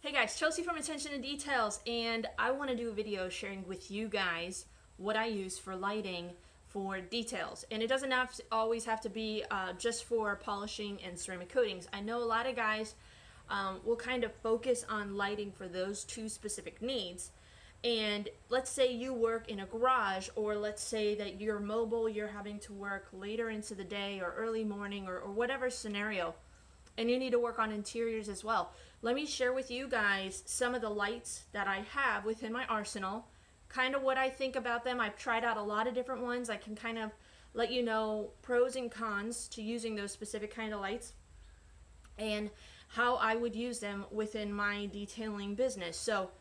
Hey guys, Chelsea from Attention to Details, and I want to do a video sharing with you guys what I use for lighting for details. And it doesn't always have to be just for polishing and ceramic coatings. I know a lot of guys will kind of focus on lighting for those two specific needs. And let's say you work in a garage, or let's say that you're mobile, you're having to work later into the day or early morning or whatever scenario, and you need to work on interiors as well. Let me share with you guys some of the lights that I have within my arsenal, kind of what I think about them. I've tried out a lot of different ones. I can kind of let you know pros and cons to using those specific kind of lights and how I would use them within my detailing business. So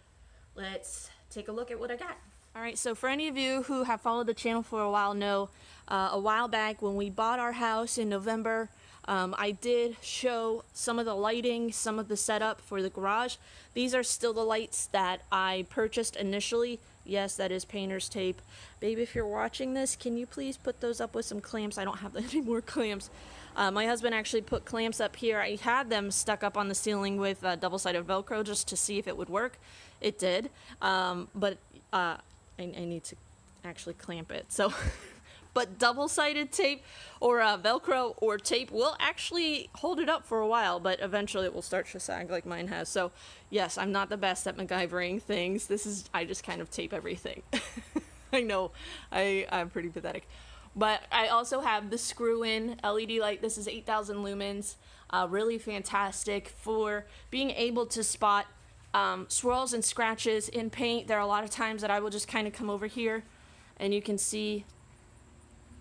let's take a look at what I got. Alright, so for any of you who have followed the channel for a while know, a while back when we bought our house in November, I did show some of the lighting, some of the setup for the garage. These are still the lights that I purchased initially. Yes, that is painter's tape. Babe, if you're watching this, can you please put those up with some clamps? I don't have any more clamps. My husband actually put clamps up here. I had them stuck up on the ceiling with double-sided Velcro just to see if it would work. It did, but I need to actually clamp it. So, but double-sided tape or Velcro or tape will actually hold it up for a while, but eventually it will start to sag like mine has. So, yes, I'm not the best at MacGyvering things. I just kind of tape everything. I know, I'm pretty pathetic. But I also have the screw-in LED light. This is 8,000 lumens. Really fantastic for being able to spot swirls and scratches in paint. There are a lot of times that I will just kind of come over here and you can see,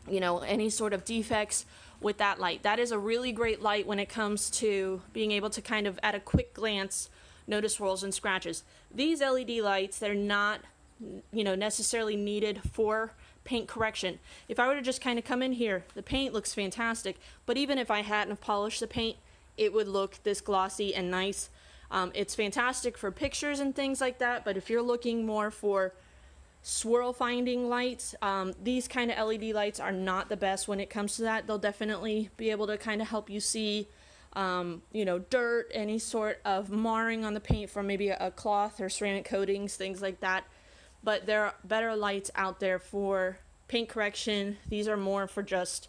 you know, any sort of defects with that light. That is a really great light when it comes to being able to kind of at a quick glance notice swirls and scratches. These LED lights, they're not, you know, necessarily needed for paint correction. If I were to just kind of come in here, the paint looks fantastic, but even if I hadn't polished the paint, it would look this glossy and nice. It's fantastic for pictures and things like that, but if you're looking more for swirl finding lights, these kind of LED lights are not the best when it comes to that. They'll definitely be able to kind of help you see you know, dirt, any sort of marring on the paint from maybe a cloth or ceramic coatings, things like that. But there are better lights out there for paint correction. These are more for just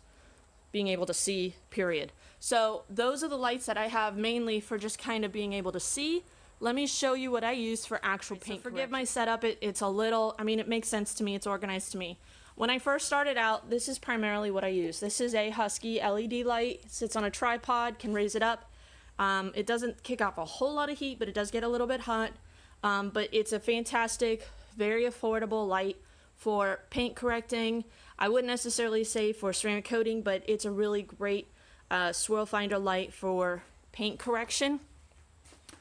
being able to see, period. So those are the lights that I have mainly for just kind of being able to see. Let me show you what I use for actual paint correction. Forgive my setup, it's a little, I mean, it makes sense to me, it's organized to me. When I first started out, this is primarily what I use. This is a Husky LED light, it sits on a tripod, can raise it up. It doesn't kick off a whole lot of heat, but it does get a little bit hot. But it's a fantastic, very affordable light for paint correcting. I wouldn't necessarily say for ceramic coating, but it's a really great swirl finder light for paint correction.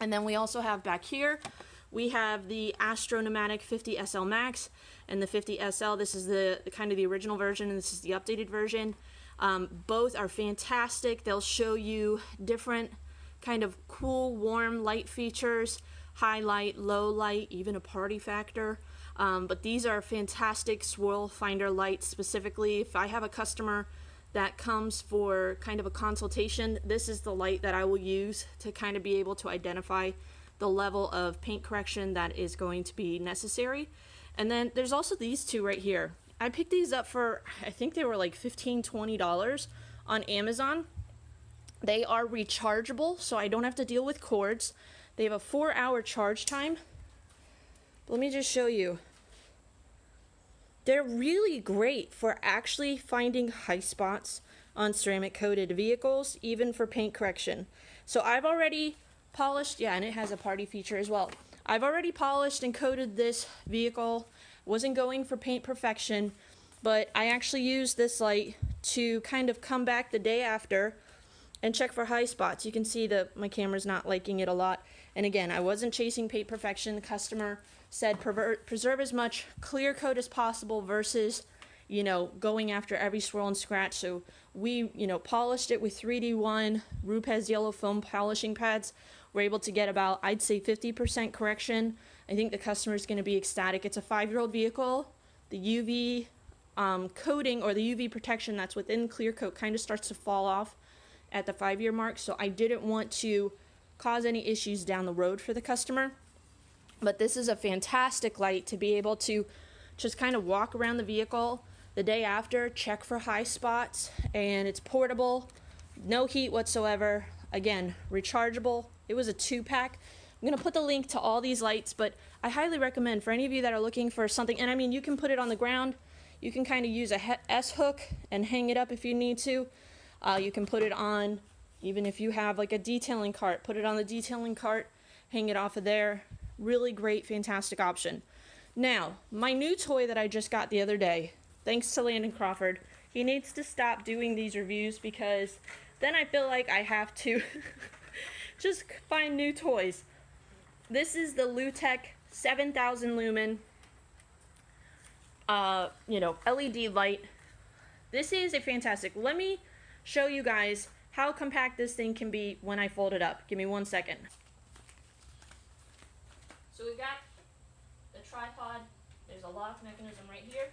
And then we also have back here, we have the Astro Pneumatic 50 SL Max and the 50 SL. This is the kind of the original version, and this is the updated version. Both are fantastic. They'll show you different kind of cool, warm light features, high light, low light, even a party factor. But these are fantastic swirl finder lights. Specifically, if I have a customer that comes for kind of a consultation, this is the light that I will use to kind of be able to identify the level of paint correction that is going to be necessary. And then there's also these two right here. I picked these up for, I think they were like $15–20 on Amazon. They are rechargeable, so I don't have to deal with cords. They have a 4-hour charge time. Let me just show you. They're really great for actually finding high spots on ceramic coated vehicles, even for paint correction. So I've already polished, yeah, and it has a party feature as well. I've already polished and coated this vehicle. Wasn't going for paint perfection, but I actually used this light to kind of come back the day after and check for high spots. You can see that my camera's not liking it a lot. And again, I wasn't chasing paint perfection. The customer said preserve as much clear coat as possible versus, you know, going after every swirl and scratch. So we, you know, polished it with 3D1 Rupes yellow foam polishing pads. We're able to get about, I'd say, 50% correction. I think the customer is going to be ecstatic. It's a 5-year-old vehicle. The UV coating or the UV protection that's within clear coat kind of starts to fall off at the 5-year mark. So I didn't want to cause any issues down the road for the customer. But this is a fantastic light to be able to just kind of walk around the vehicle the day after, check for high spots, and it's portable, no heat whatsoever. Again, rechargeable. It was a 2-pack. I'm going to put the link to all these lights, but I highly recommend for any of you that are looking for something, and I mean, you can put it on the ground. You can kind of use a S-hook and hang it up if you need to. You can put it on, even if you have like a detailing cart, put it on the detailing cart, hang it off of there. Really great, fantastic option. Now, my new toy that I just got the other day, thanks to Landon Crawford, he needs to stop doing these reviews because then I feel like I have to just find new toys. This is the Lutec 7000 lumen, LED light. This is a fantastic. Let me show you guys how compact this thing can be when I fold it up. Give me 1 second. So we've got the tripod. There's a lock mechanism right here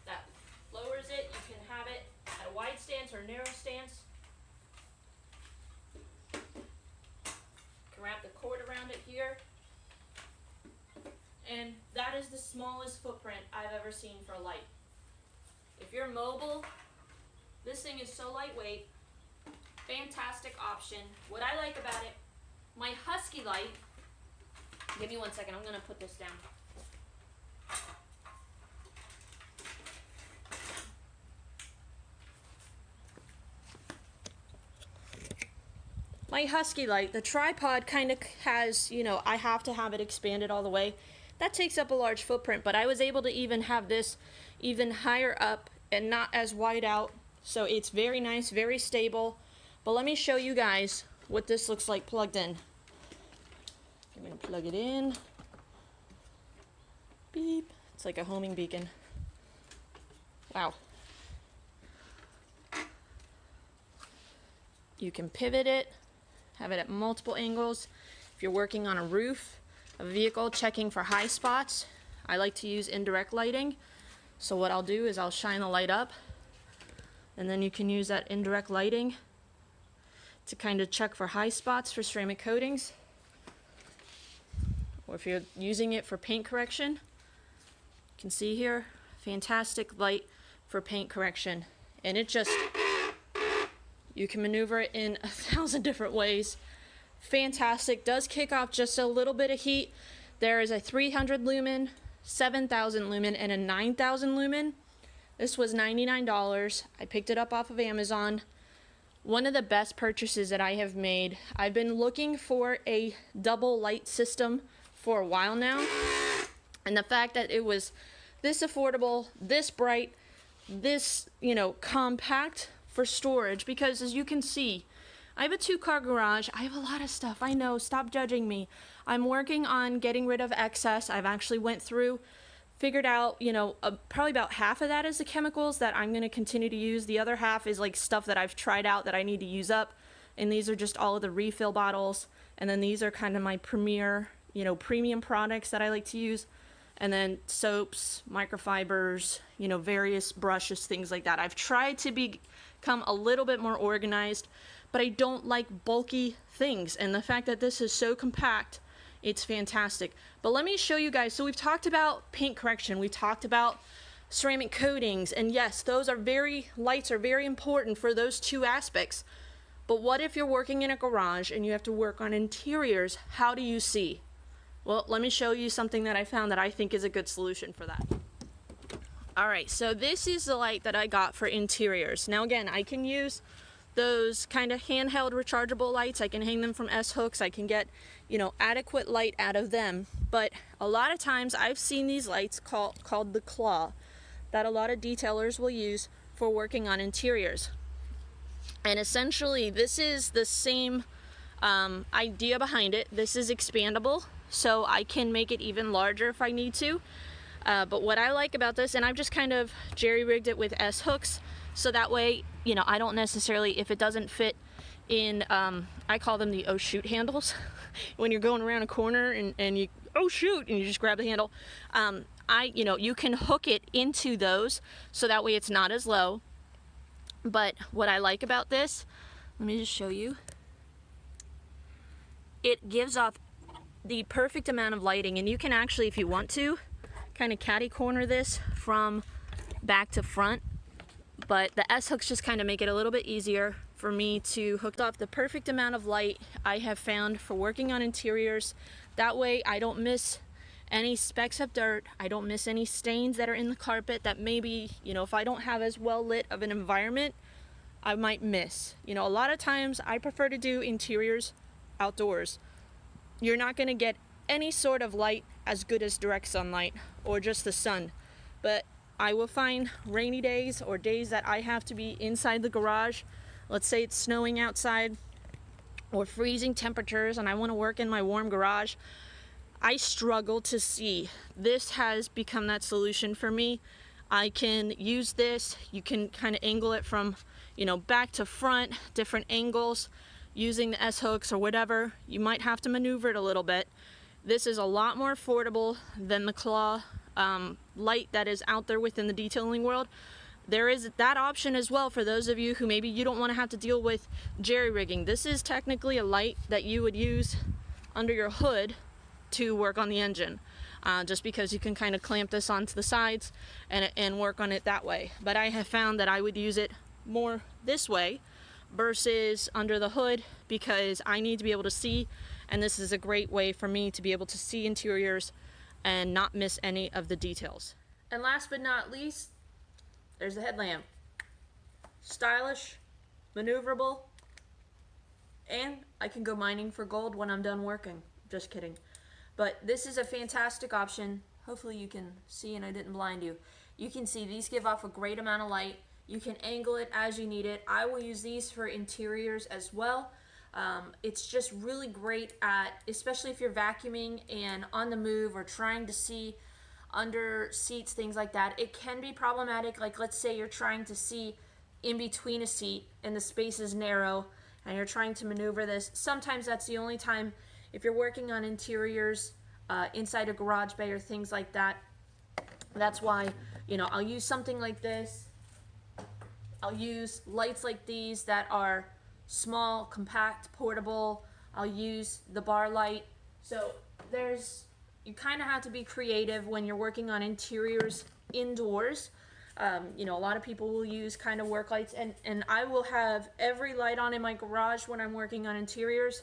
that lowers it. You can have it at a wide stance or narrow stance. You can wrap the cord around it here. And that is the smallest footprint I've ever seen for a light. If you're mobile, this thing is so lightweight. Fantastic option. What I like about it, my Husky light, give me 1 second, I'm going to put this down. My Husky light, the tripod kind of has, I have to have it expanded all the way. That takes up a large footprint, but I was able to even have this even higher up and not as wide out. So it's very nice, very stable. But let me show you guys what this looks like plugged in. I'm going to plug it in. Beep. It's like a homing beacon. Wow. You can pivot it, have it at multiple angles. If you're working on a roof of a vehicle, checking for high spots, I like to use indirect lighting. So what I'll do is I'll shine the light up, and then you can use that indirect lighting to kind of check for high spots for ceramic coatings. Or if you're using it for paint correction, you can see here, fantastic light for paint correction. And it just, you can maneuver it in 1,000 different ways. Fantastic. Does kick off just a little bit of heat. There is a 300 lumen, 7,000 lumen, and a 9,000 lumen. This was $99. I picked it up off of Amazon. One of the best purchases that I have made. I've been looking for a double light system for a while now. And the fact that it was this affordable, this bright, this, compact for storage, because as you can see, I have a 2-car garage. I have a lot of stuff. I know, stop judging me. I'm working on getting rid of excess. I've actually went through, figured out, probably about half of that is the chemicals that I'm going to continue to use. The other half is like stuff that I've tried out that I need to use up. And these are just all of the refill bottles. And then these are kind of my premier, premium products that I like to use. And then soaps, microfibers, various brushes, things like that. I've tried to become a little bit more organized, but I don't like bulky things. And the fact that this is so compact, it's fantastic. But let me show you guys. So we've talked about paint correction. We've talked about ceramic coatings. And yes, lights are very important for those two aspects. But what if you're working in a garage and you have to work on interiors? How do you see? Well, let me show you something that I found that I think is a good solution for that. Alright, so this is the light that I got for interiors. Now again, I can use those kind of handheld rechargeable lights. I can hang them from S-hooks. I can get, adequate light out of them. But a lot of times I've seen these lights called the claw that a lot of detailers will use for working on interiors. And essentially this is the same idea behind it. This is expandable, so I can make it even larger if I need to. But what I like about this, and I've just kind of jerry-rigged it with S-hooks, so that way, I don't necessarily, if it doesn't fit in, I call them the oh shoot handles. When you're going around a corner and you, oh shoot, and you just grab the handle. You can hook it into those, so that way it's not as low. But what I like about this, let me just show you. it gives off the perfect amount of lighting, and you can actually, if you want to, kind of catty corner this from back to front, but the S-hooks just kind of make it a little bit easier for me to hook off the perfect amount of light I have found for working on interiors. That way I don't miss any specks of dirt, I don't miss any stains that are in the carpet that maybe, you know, if I don't have as well lit of an environment, I might miss. You know, a lot of times I prefer to do interiors outdoors. You're not going to get any sort of light as good as direct sunlight or just the sun, but I will find rainy days or days that I have to be inside the garage. Let's say it's snowing outside or freezing temperatures and I want to work in my warm garage. I struggle to see. This has become that solution for me. I can use this. You can kind of angle it from, you know, back to front, different angles using the S-hooks or whatever. You might have to maneuver it a little bit. This is a lot more affordable than the claw light that is out there within the detailing world. There is that option as well for those of you who maybe you don't want to have to deal with jerry rigging. This is technically a light that you would use under your hood to work on the engine, just because you can kind of clamp this onto the sides and work on it that way. But I have found that I would use it more this way versus under the hood because I need to be able to see, and this is a great way for me to be able to see interiors and not miss any of the details. And last but not least, there's the headlamp. Stylish, maneuverable, and I can go mining for gold when I'm done working. Just kidding. But this is a fantastic option. Hopefully you can see and I didn't blind you. You can see these give off a great amount of light. You can angle it as you need it. I will use these for interiors as well. It's just really great at, especially if you're vacuuming and on the move or trying to see under seats, things like that. It can be problematic, like let's say you're trying to see in between a seat and the space is narrow and you're trying to maneuver this. Sometimes that's the only time, if you're working on interiors inside a garage bay or things like that. That's why, you know, I'll use something like this. I'll use lights like these that are small, compact, portable. I'll use the bar light. So you kind of have to be creative when you're working on interiors indoors. You know, a lot of people will use kind of work lights, and I will have every light on in my garage when I'm working on interiors,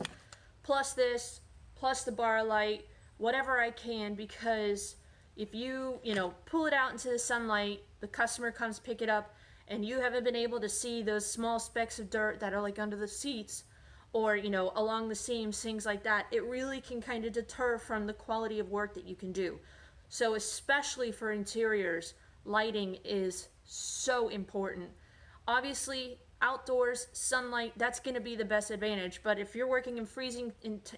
plus this, plus the bar light, whatever I can, because if you know, pull it out into the sunlight, the customer comes pick it up, and you haven't been able to see those small specks of dirt that are like under the seats or, you know, along the seams, things like that, it really can kind of deter from the quality of work that you can do. So especially for interiors, lighting is so important. Obviously, outdoors, sunlight, that's going to be the best advantage, but if you're working in freezing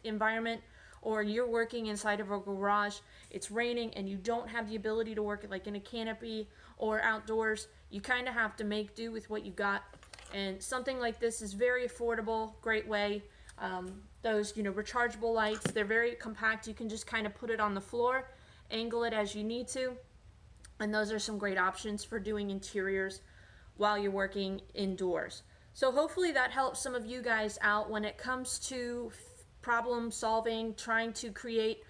environment or you're working inside of a garage, it's raining and you don't have the ability to work like in a canopy or outdoors, you kind of have to make do with what you got. And something like this is very affordable, great way. Those, you know, rechargeable lights, they're very compact. You can just kind of put it on the floor, angle it as you need to. And those are some great options for doing interiors while you're working indoors. So hopefully that helps some of you guys out when it comes to problem solving, trying to create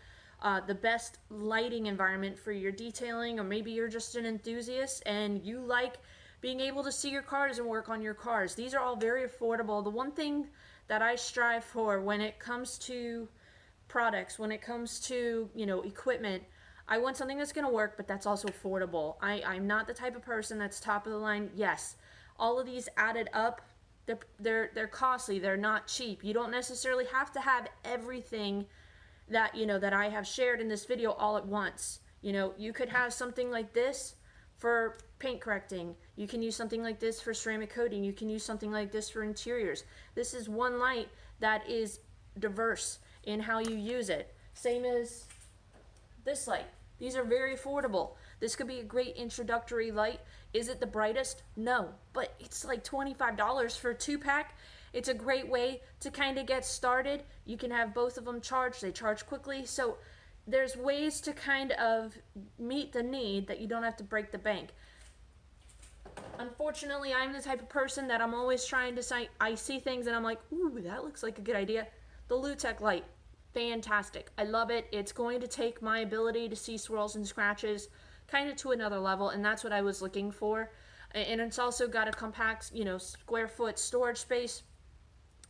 the best lighting environment for your detailing, or maybe you're just an enthusiast and you like being able to see your cars and work on your cars. These are all very affordable. The one thing that I strive for when it comes to products, when it comes to, you know, equipment, I want something that's going to work, but that's also affordable. I'm not the type of person that's top of the line. Yes, all of these added up, they're costly. They're not cheap. You don't necessarily have to have everything that, you know, that I have shared in this video all at once. You know, you could have something like this for paint correcting. You can use something like this for ceramic coating. You can use something like this for interiors. This is one light that is diverse in how you use it. Same as this light. These are very affordable. This could be a great introductory light. Is it the brightest? No, but it's like $25 for a 2-pack. It's a great way to kind of get started. You can have both of them charged. They charge quickly. So there's ways to kind of meet the need that you don't have to break the bank. Unfortunately, I'm the type of person that I'm always trying to I see things and I'm like, ooh, that looks like a good idea. The Lutec light. fantastic. I love it. It's going to take my ability to see swirls and scratches kind of to another level, and that's what I was looking for. And it's also got a compact, you know, square foot storage space,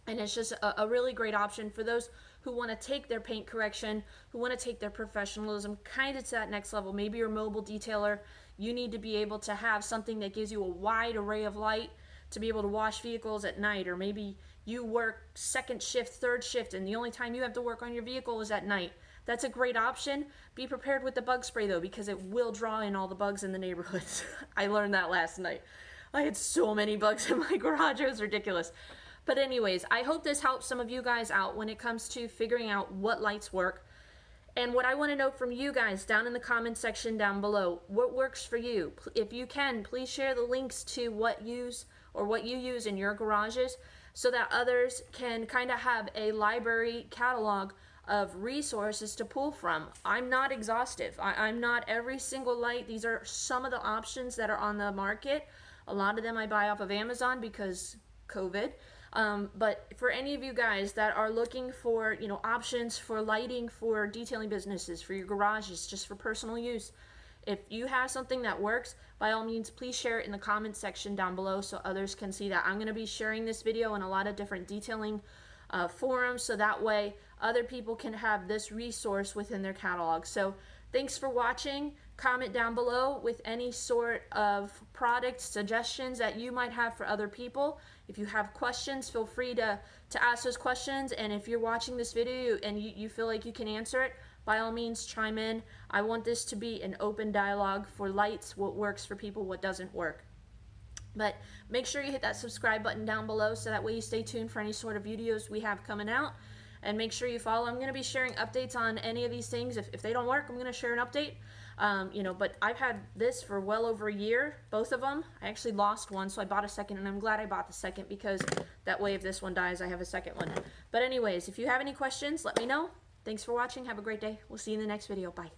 and it's just a really great option for those who want to take their paint correction, who want to take their professionalism kind of to that next level. Maybe you're a mobile detailer, you need to be able to have something that gives you a wide array of light to be able to wash vehicles at night, or maybe you work second shift, third shift, and the only time you have to work on your vehicle is at night. That's a great option. Be prepared with the bug spray though, because it will draw in all the bugs in the neighborhoods. I learned that last night. I had so many bugs in my garage, it was ridiculous. But anyways, I hope this helps some of you guys out when it comes to figuring out what lights work. And what I want to know from you guys down in the comment section down below, what works for you? If you can, please share the links to what you use in your garages so that others can kind of have a library catalog of resources to pull from. I'm not exhaustive. I'm not every single light. These are some of the options that are on the market. A lot of them I buy off of Amazon because COVID. But for any of you guys that are looking for, you know, options for lighting for detailing businesses, for your garages, just for personal use, if you have something that works, by all means, please share it in the comment section down below so others can see that. I'm going to be sharing this video in a lot of different detailing forums, so that way other people can have this resource within their catalog. So thanks for watching. Comment down below with any sort of product suggestions that you might have for other people. If you have questions, feel free to ask those questions, and if you're watching this video and you feel like you can answer it, by all means chime in. I want this to be an open dialogue for lights, what works for people, what doesn't work. But make sure you hit that subscribe button down below so that way you stay tuned for any sort of videos we have coming out. And make sure you follow. I'm going to be sharing updates on any of these things. If they don't work, I'm going to share an update. You know, but I've had this for well over a year, both of them. I actually lost one, so I bought a second, and I'm glad I bought the second because that way if this one dies, I have a second one. But anyways, if you have any questions, let me know. Thanks for watching. Have a great day. We'll see you in the next video. Bye.